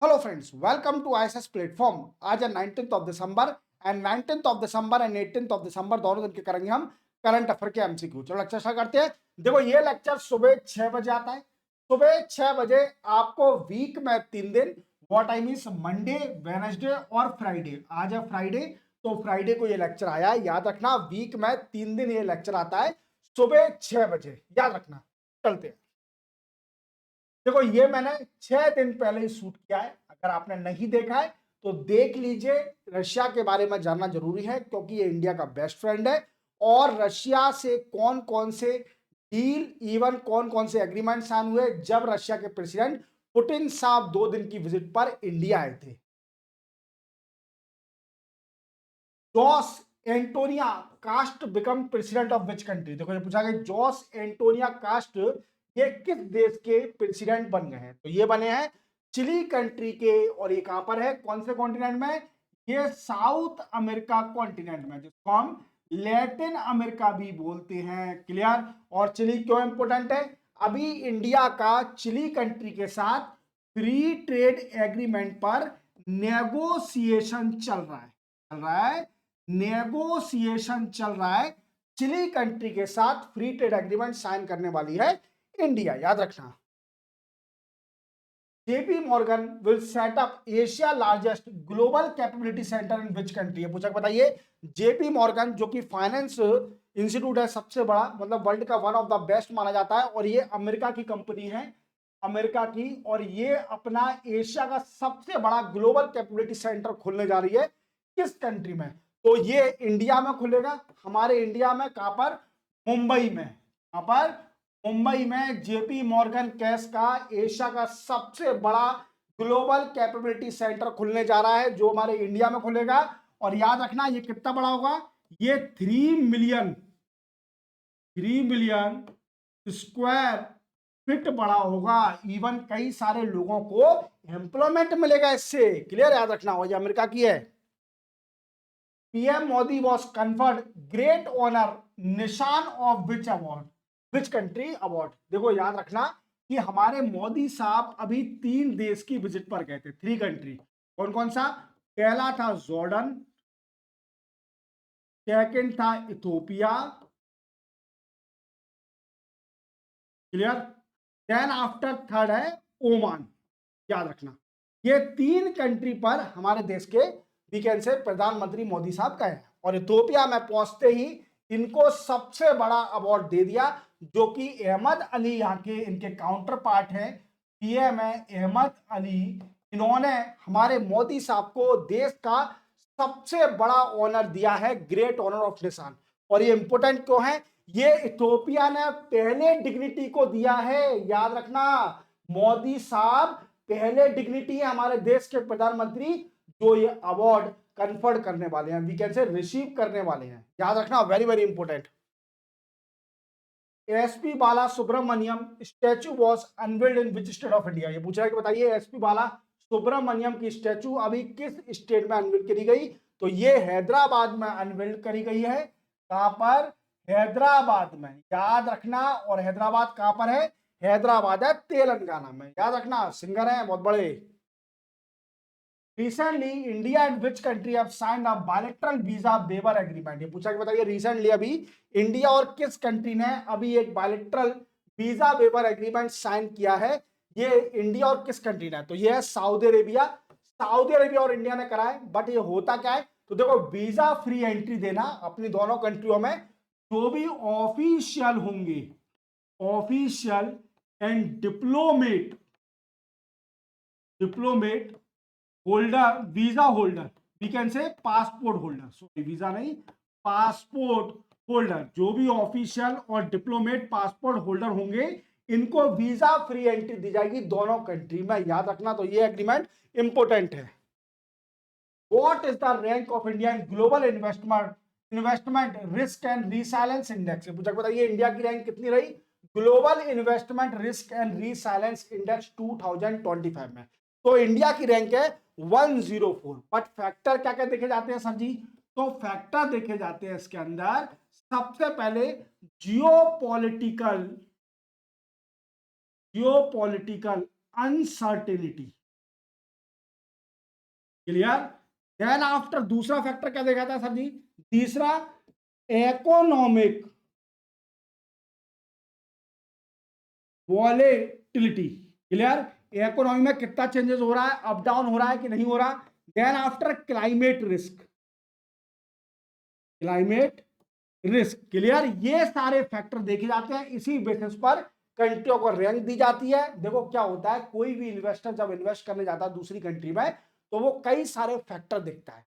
Hello friends, welcome to ISS platform. आज है 19th of December and 19th of December and 18th of December दोनों दिन के करेंगे हम करंट अफेयर के एमसीक्यू। चलो लेक्चर स्टार्ट करते हैं। देखो ये लेक्चर सुबह 6 बजे आता है। सुबह 6 बजे आपको वीक में 3 दिन what I means Monday, Wednesday और फ्राइडे। आज है फ्राइडे, तो फ्राइडे को ये लेक्चर आया है। याद रखना, वीक में 3 दिन ये लेक्चर आता है सुबह 6 बजे, याद रखना। चलते हैं। देखो ये मैंने 6 दिन पहले ही शूट किया है। अगर आपने नहीं देखा है तो देख लीजिए। रशिया के बारे में जानना जरूरी है क्योंकि ये इंडिया का बेस्ट फ्रेंड है और रशिया से कौन कौन से डील, इवन कौन कौन से एग्रीमेंट साइन हुए जब रशिया के प्रेसिडेंट पुतिन साहब 2 दिन की विजिट पर इंडिया आए थे। Jose Antonio Kast become president of which country. देखो ये पूछा गया जॉस एंटोनिया कास्ट ये किस देश के प्रेसिडेंट बन गए हैं। तो ये बने हैं चिली कंट्री के। और ये कहां पर है, कौन से कॉन्टिनेंट में? ये साउथ अमेरिका कॉन्टिनेंट में, जिसको हम लैटिन अमेरिका भी बोलते हैं। क्लियर। और चिली क्यों इंपोर्टेंट है? अभी इंडिया का चिली कंट्री के साथ फ्री ट्रेड एग्रीमेंट पर नेगोशिएशन चल रहा है। नेगोशिएशन चल रहा है। चिली कंट्री के साथ फ्री ट्रेड एग्रीमेंट साइन करने वाली है इंडिया, याद रखना। JP Morgan will set up Asia largest global capability centre in which country. पूछा, बताइए। जेपी मॉर्गन जो कि फाइनेंस इंस्टीट्यूट है, सबसे बड़ा, मतलब वर्ल्ड का वन ऑफ द बेस्ट माना जाता है और ये अमेरिका की कंपनी है, अमेरिका की। और ये अपना एशिया का सबसे बड़ा ग्लोबल कैपेबिलिटी सेंटर खोलने जा रही है। किस कंट्री में? तो ये इंडिया में खुलेगा, हमारे इंडिया में। कहां पर? मुंबई में। कहां पर? मुंबई में जेपी मॉर्गन कैश का एशिया का सबसे बड़ा ग्लोबल कैपेबिलिटी सेंटर खुलने जा रहा है, जो हमारे इंडिया में खुलेगा। और याद रखना ये कितना बड़ा होगा? ये 3 मिलियन स्क्वायर फीट बड़ा होगा। इवन कई सारे लोगों को एम्प्लॉयमेंट मिलेगा इससे। क्लियर, याद रखना। हो, ये अमेरिका की है। PM Modi was conferred great honour Nishan of which award, which country award. देखो याद रखना कि हमारे मोदी साहब अभी 3 देश की विजिट पर गए थे, 3 कंट्री। कौन कौन सा? पहला था जॉर्डन, सेकंड था Ethiopia. Clear. Then after third है ओमान, याद रखना। ये 3 कंट्री पर हमारे देश के वीकेंड से प्रधानमंत्री मोदी साहब गए हैं। और इथोपिया में पहुंचते ही इनको सबसे बड़ा अवार्ड दे दिया, जो कि अहमद अली यहाँ के इनके काउंटर पार्ट है। पीएम है अहमद अली। इन्होंने हमारे मोदी साहब को देश का सबसे बड़ा ऑनर दिया है, ग्रेट ऑनर ऑफ निशान। और ये इंपोर्टेंट क्यों है? ये इथोपिया ने पहले डिग्निटी को दिया है, याद रखना। मोदी साहब पहले डिग्निटी है हमारे देश के प्रधानमंत्री जो ये अवार्ड कन्फर्ड करने वाले हैं, वी कैन से रिसीव करने वाले हैं, याद रखना। Very very important. SP Bala Subrahmanyam statue was unveiled in which state of India. ये पूछ रहा है कि बताइए एसपी बाला सुब्रमण्यम की स्टैचू अभी किस स्टेट में अनवेल्ड करी गई। तो ये हैदराबाद में अनवेल्ड करी गई है। कहां पर? हैदराबाद में, याद रखना। और हैदराबाद कहां पर है? हैदराबाद है तेलंगाना में, याद रखना। सिंगर है बहुत बड़े। Recently India and which country have signed a bilateral visa waiver agreement. ये पूछा कि बताइए रिसेंटली अभी इंडिया और किस कंट्री ने अभी एक bilateral visa waiver agreement sign किया है। ये इंडिया और किस कंट्री ने? तो ये है सऊदी अरेबिया। सऊदी अरेबिया और इंडिया ने करा है। बट ये होता क्या है? तो देखो वीजा फ्री एंट्री देना अपनी दोनों कंट्रियों में, जो भी ऑफिशियल होंगे, official and diplomat, diplomat holder, visa holder, we can say passport holder, sorry visa नहीं, पासपोर्ट होल्डर, जो भी ऑफिशियल और डिप्लोमेट पासपोर्ट होल्डर होंगे, इनको वीजा फ्री एंट्री दी जाएगी दोनों कंट्री में, याद रखना। तो ये एग्रीमेंट इंपोर्टेंट है। What is the rank of India in global investment risk and resilience index. पूछा बताइए इंडिया की रैंक कितनी रही global investment risk and resilience index 2025 में? तो इंडिया की रैंक है 104। बट फैक्टर क्या क्या देखे जाते हैं सर जी? तो फैक्टर देखे जाते हैं इसके अंदर सबसे पहले geopolitical, geopolitical uncertainty, clear. Then after दूसरा फैक्टर क्या देखा था सर जी, तीसरा इकोनॉमिक वॉलेटिलिटी। क्लियर, इकोनॉमी में कितना चेंजेस हो रहा है, अप डाउन हो रहा है कि नहीं हो रहा। Then after climate risk, climate risk. Clear, ये सारे फैक्टर देखे जाते हैं, इसी बेसिस पर कंट्रियों को रैंक दी जाती है। देखो क्या होता है, कोई भी इन्वेस्टर जब इन्वेस्ट करने जाता है दूसरी कंट्री में, तो वो कई सारे फैक्टर देखता है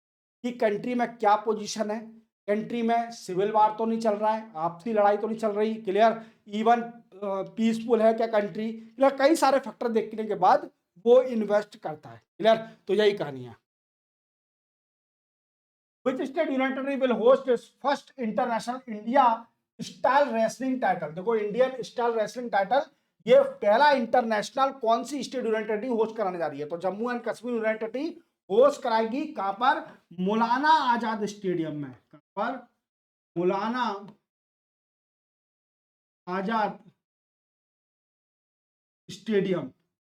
कि कंट्री में क्या पोजीशन है, कंट्री में सिविल वार तो नहीं चल रहा है, आपसी लड़ाई तो नहीं चल रही। क्लियर, इवन पीसफुल है क्या कंट्री। क्लियर, कई सारे फैक्टर देखने के बाद वो इन्वेस्ट करता है। क्लियर, तो यही कहानी है। Which state union territory will host its first international India style wrestling title. देखो इंडियन स्टाइल रेसलिंग टाइटल, ये पहला इंटरनेशनल कौन सी स्टेट यूनियन टेरिटरी होस्ट कराने जा रही है, तो Jammu and Kashmir union territory host कराएगी। कहां पर, मौलाना आजाद स्टेडियम में। कहां पर, मौलाना आजाद स्टेडियम,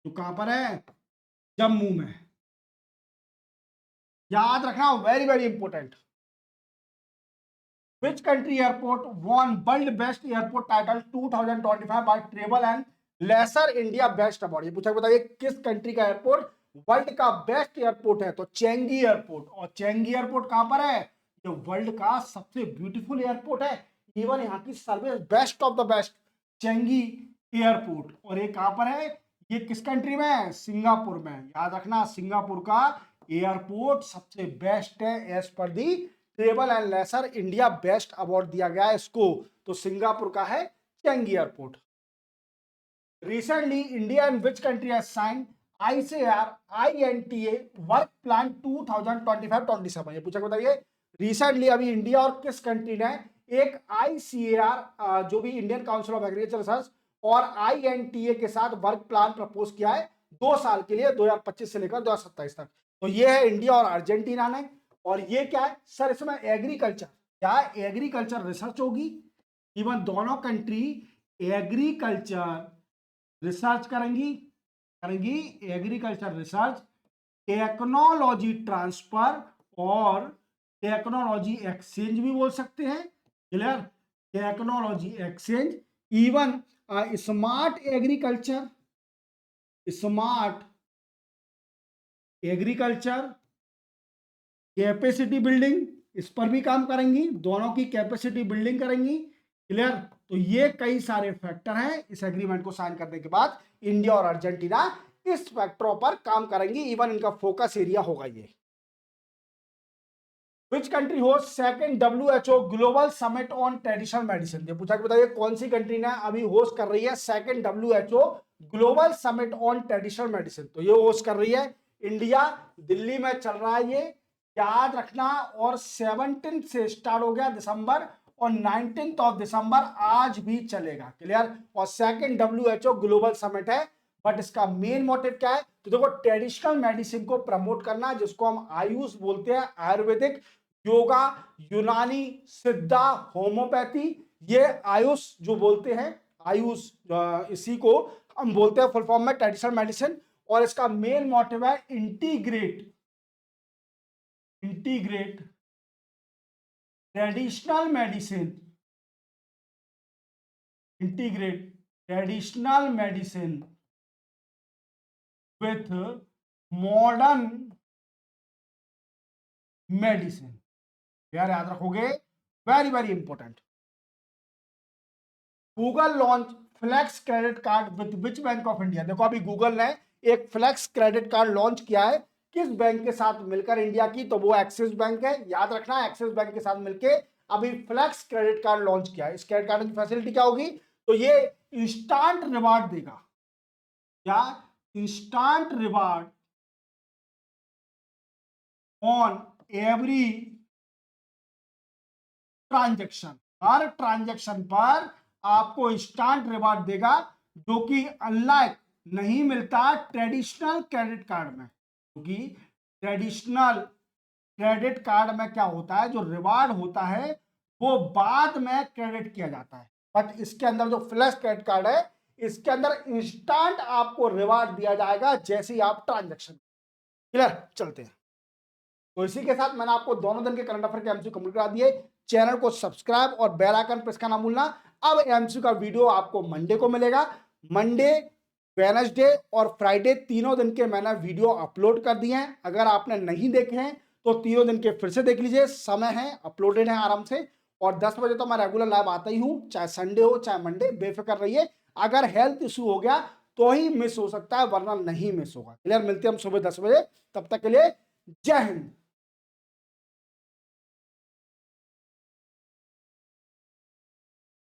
तो कहां पर है, जम्मू में। याद रखना, very very important. Which country airport won World Best Airport title 2025 by Travel and Leisure India Best Award? ये पूछा, बताइए किस कंट्री का एयरपोर्ट वर्ल्ड का बेस्ट एयरपोर्ट है, तो चेंगी एयरपोर्ट। और चेंगी एयरपोर्ट कहां पर है, ये वर्ल्ड का सबसे ब्यूटीफुल एयरपोर्ट है, इवन यहाँ की service best of the best, Changi airport. और ये कहां पर है, ये किस कंट्री में है, सिंगापुर में। याद रखना, सिंगापुर का एयरपोर्ट सबसे बेस्ट है as per the travel and leisure India best award दिया गया है इसको, तो सिंगापुर का है Changi airport. Recently India and which country has signed ICAR-INTA work plan 2025-27। ये पूछा, बताइए रिसेंटली अभी इंडिया और किस कंट्री ने एक ICAR जो भी Indian council of agriculture research और INTA के साथ वर्क प्लान प्रपोज किया है 2 साल के लिए, 2025 से लेकर 2027 तक। तो ये है इंडिया और अर्जेंटीना ने। और ये क्या है सर, इसमें एग्रीकल्चर, क्या एग्रीकल्चर रिसर्च होगी। इवन दोनों कंट्री एग्रीकल्चर रिसर्च करेंगी, एग्रीकल्चर रिसर्च, टेक्नोलॉजी ट्रांसफर और टेक्नोलॉजी एक्सचेंज भी बोल सकते हैं। Clear, technology exchange, even smart agriculture, smart agriculture capacity building, इस पर भी काम करेंगी, दोनों की कैपेसिटी बिल्डिंग करेंगी। क्लियर, तो ये कई सारे फैक्टर हैं, इस एग्रीमेंट को साइन करने के बाद इंडिया और अर्जेंटीना इस फैक्टरों पर काम करेंगी, इवन इनका फोकस एरिया होगा ये। Which country hosts second WHO global summit on traditional medicine. ये पूछा कि बताइए कौन सी कंट्री ने अभी होस्ट कर रही है second WHO global summit on traditional medicine, तो ये होस्ट कर रही है इंडिया, दिल्ली में चल रहा है ये, याद रखना। और 17 से स्टार्ट हो गया दिसंबर, और 19 ऑफ दिसंबर आज भी चलेगा। क्लियर, और सेकंड WHO ग्लोबल समिट है, बट इसका मेन मोटिव क्या है, तो देखो ट्रेडिशनल मेडिसिन को प्रमोट करना, जिसको हम आयुष बोलते हैं, आयुर्वेदिक, योगा, यूनानी, सिद्धा, होम्योपैथी, ये आयुष जो बोलते हैं, आयुष इसी को हम बोलते हैं फुल फॉर्म में ट्रेडिशनल मेडिसिन। और इसका मेन मोटिव है integrate traditional medicine, integrate traditional medicine with modern medicine. यार याद रखोगे, very very important. Google launch flex credit card with which bank of India. देखो अभी गूगल ने एक फ्लेक्स क्रेडिट कार्ड लॉन्च किया है, किस बैंक के साथ मिलकर इंडिया की, तो वो एक्सिस बैंक है। याद रखना, एक्सिस बैंक के साथ मिलकर अभी फ्लेक्स क्रेडिट कार्ड लॉन्च किया है। इस क्रेडिट कार्ड की फैसिलिटी क्या होगी, तो ये इंस्टांट रिवार्ड देगा, या instant reward on every transaction, her transaction पर आपको इंस्टेंट रिवार्ड देगा, जो कि अनलाइक नहीं मिलता ट्रेडिशनल क्रेडिट कार्ड में। क्योंकि ट्रेडिशनल क्रेडिट कार्ड में क्या होता है, जो रिवार्ड होता है वो बाद में क्रेडिट किया जाता है, बट इसके अंदर जो फ्लैश क्रेडिट कार्ड है, इसके अंदर इंस्टेंट आपको रिवार्ड दिया जाएगा जैसे ही आप ट्रांजेक्शन। क्लियर, चलते हैं। तो इसी के साथ मैंने आपको दोनों दिन के करंट अफेयर के एमसीक्यू कंप्लीट करा दिए। चैनल को सब्सक्राइब और बेल आइकन प्रेस करना भूलना। अब एमसीक्यू का वीडियो आपको मंडे को मिलेगा। मंडे, वेडनेसडे और फ्राइडे तीनों दिन के मैंने वीडियो अपलोड कर दिए हैं। अगर आपने नहीं देखे हैं तो तीनों दिन के फिर से देख लीजिए, समय है, अपलोडेड है आराम से। और 10 बजे तो मैं रेगुलर लाइव आता ही हूँ, चाहे संडे हो चाहे मंडे, बेफिक्र रहिए। अगर हेल्थ इशू हो गया तो ही मिस हो सकता है, वरना नहीं मिस होगा। क्लियर? मिलते हैं हम सुबह 10 बजे, तब तक के लिए जय हिंद।